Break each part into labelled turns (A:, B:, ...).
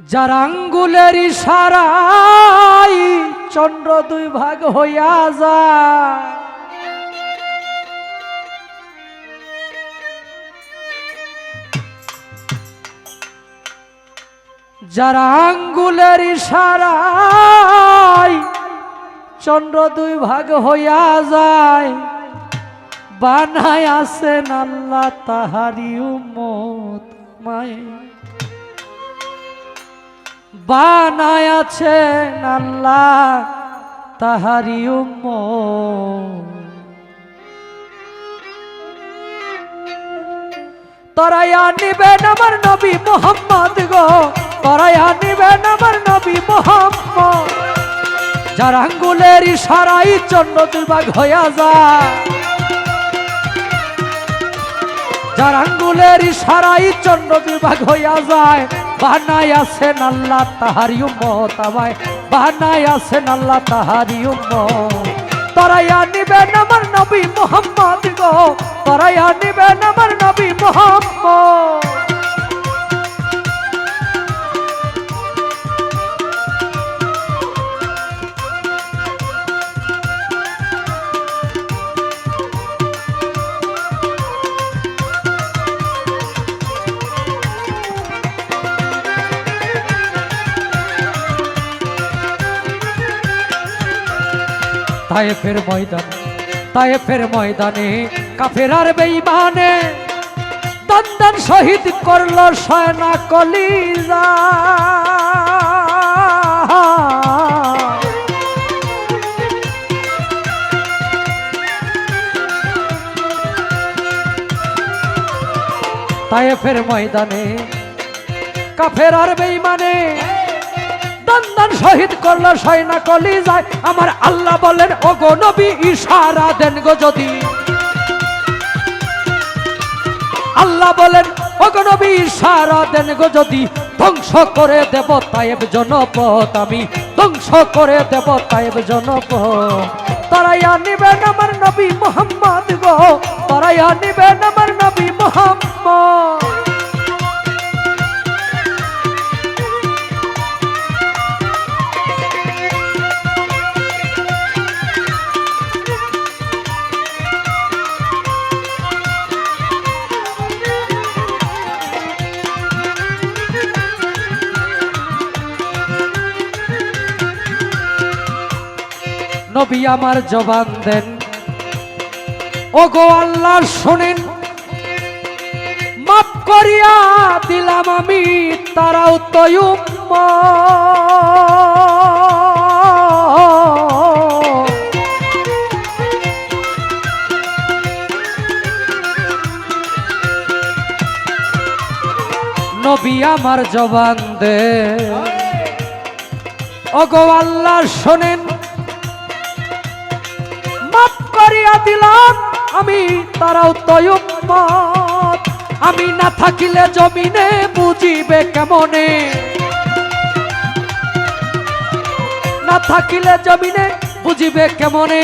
A: যার আঙ্গুলের ইশারায় চন্দ্র দুই ভাগ হইয়া যায়, যার আঙ্গুলের ইশারায় চন্দ্র দুই ভাগ হইয়া যায়, বানায় আছেন আল্লাহ তাহারি উম্মত মায়ে, বানায় আছেন আল্লাহ তাহারি উম্মত। তরাইয়া নিবেন আমার নবী মুহাম্মদ গো, তরাইয়া নিবেন আমার নবী মুহাম্মদ। যার আঙ্গুলের ইশারায় চন্দ্র দুই ভাগ হইয়া যায়, যার আঙ্গুলের ইশারায় চন্দ্র দুই ভাগ হইয়া যায়, বানায় আছেন আল্লাহ তাহারি উম্মত আমায়, বানায় আছেন আল্লাহ তাহারি উম্মত। তরাইয়া নিবেন আমার নবী মুহাম্মদ গো, তরাইয়া নিবেন আমার নবী মুহাম্মদ। তায়েফের ময়দানে, তায়েফের ময়দানে কাফেরার বেঈমানে দান দান শহীদ করলো সয়না কলিজা। তায়েফের ময়দানে কাফেরার বেঈমানে দান দান শহীদ করলো সয়না কলিজায়। আমার আল্লাহ বলেন ওগো নবী ইশারা দেন গো যদি, আল্লাহ বলেন ওগো নবী ইশারা দেন গো যদি, ধ্বংস করে দেব তায়েব জনপদ আমি, ধ্বংস করে দেব তায়েব জনপদ। তরাইয়া নিবেন আমার নবী মুহাম্মদ গো, তরাইয়া নিবেন আমার নবী মুহাম্মদ। নবী আমার জবান দেন ওগো আল্লাহ শোনেন, মাফ করিয়া দিলাম আমি তারাও তো উম্মত। নবী আমার জবান দেন ওগো আল্লাহ শোনেন, মাফ করিয়া দিলাম আমি তারাও তো উম্মত। আমি না থাকিলে জমিনে বুঝিবে কেমনে, না থাকিলে জমিনে বুঝিবে কেমনে,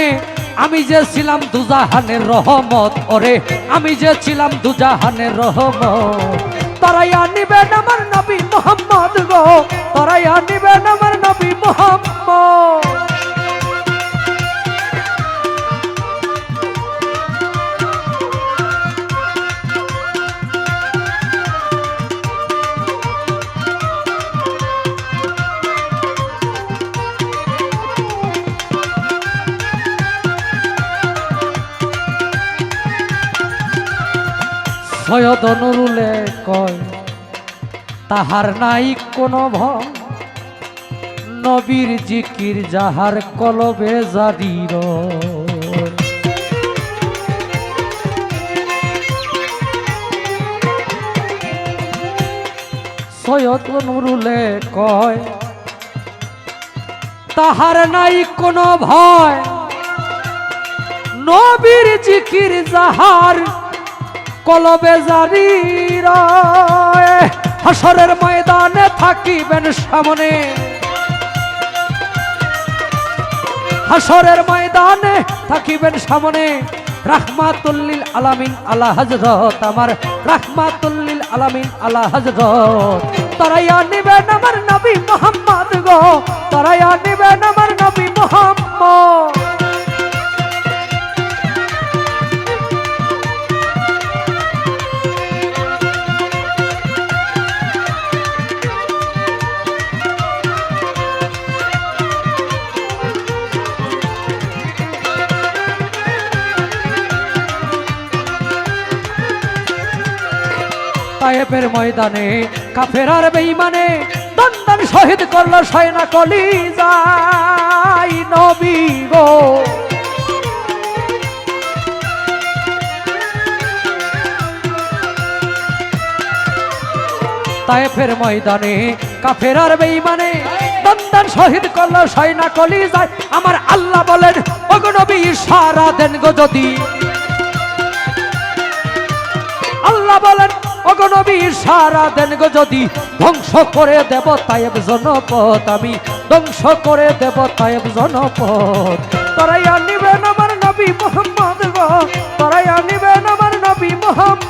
A: আমি যে ছিলাম দুজাহানের রহমত। ওরে আমি যে ছিলাম দুজাহানের রহমত। তরাইয়া নিবেন আমার নবী মুহাম্মদ গো, তরাইয়া নিবেন আমার নবী মুহাম্মদ। সৈয়দ নুরুলে কয় তাহার নাই কোনো ভয়, নবীর জিকির যাহার কলবে জারি রয়। সৈয়দ নুরুলে কয় তাহার নাই কোনো ভয়, নবীর জিকির যাহার কলবে জারি রয়। হাসরের ময়দানে থাকিবেন সামনে, হাসরের ময়দানে থাকিবেন সামনে, রাহমাতুল লিল আলামিন আলা হযরত আমার রাহমাতুল লিল আলামিন আলা হযরত তরাইয়া নিবেন আমার নবী মোহাম্মদ গো, তরাইয়া নিবেন আমার নবী মোহাম্মদ। তায়েফের ময়দানে কাফেরার বেঈমানে দন্দন শহীদ করলো সয়না কলিজায় নবী গো। তায়েফের ময়দানে কাফেরার বেঈমানে দন্দন শহীদ করলো সয়না কলিজায়। আমার আল্লাহ বলেন ওগো নবী ইশারা দেন গো যদি, আল্লাহ বলেন ওগো নবী ইশারা দেন গো যদি, ধ্বংস করে দেব তায়েব জনপদ, আমি ধ্বংস করে দেব তায়েব জনপদ। তরাইয়া নিবেন আমার নবী মুহাম্মদ গো, তরাইয়া নিবেন আমার নবী মুহাম্মদ।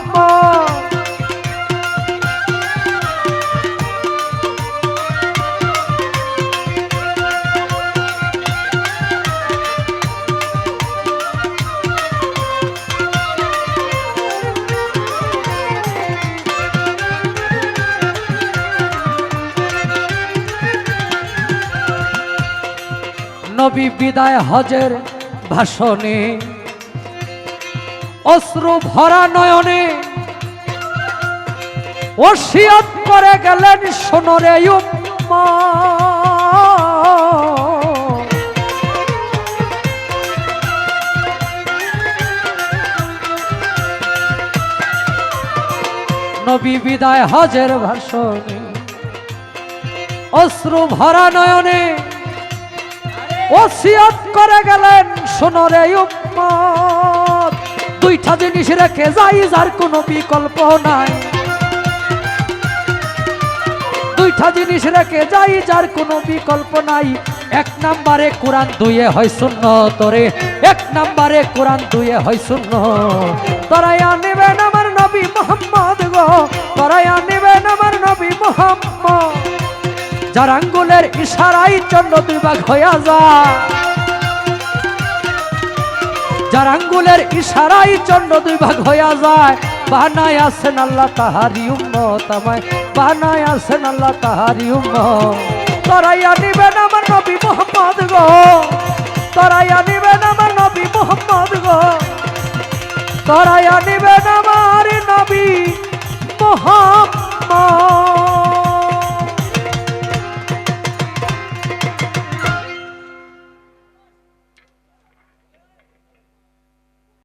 A: নবী বিদায় হজের ভাষণে অশ্রু ভরা নয়নে ওসিয়ত করে গেলেন শোনো রে উম্মত। নবী বিদায় হজের ভাষণে অশ্রু ভরা নয়নে ওসিয়ত করে গেলেন শোনো রে উম্মত। দুইটা জিনিস রেখে যাই যার কোনো বিকল্প নাই, দুইটা জিনিস রেখে যাই যার কোনো বিকল্প নাই। এক নম্বরে কোরআন, দুইয়ে হয় সুন্নত রে, এক নম্বরে কোরআন, দুইয়ে হয় সুন্নত। তরাইয়া নিবেন আমার নবী মুহাম্মদ গো, তরাইয়া নিবেন আমার নবী মুহাম্মদ। যার আঙ্গুলের ইশারায় চন্দ্র দুই ভাগ হইয়া যায়, যার আঙ্গুলের ইশারায় চন্দ্র দুই ভাগ হইয়া যায়, বানায় আছেন আল্লাহ তাহারি উম্মত, আমায় বানায় আছেন আল্লাহ তাহারি উম্মত। তরাইয়া নিবেন আমার নবী মুহাম্মদ গো, তরাইয়া নিবেন আমার নবী মুহাম্মদ গো, তরাইয়া নিবেন আমার নবী মুহাম্মদ।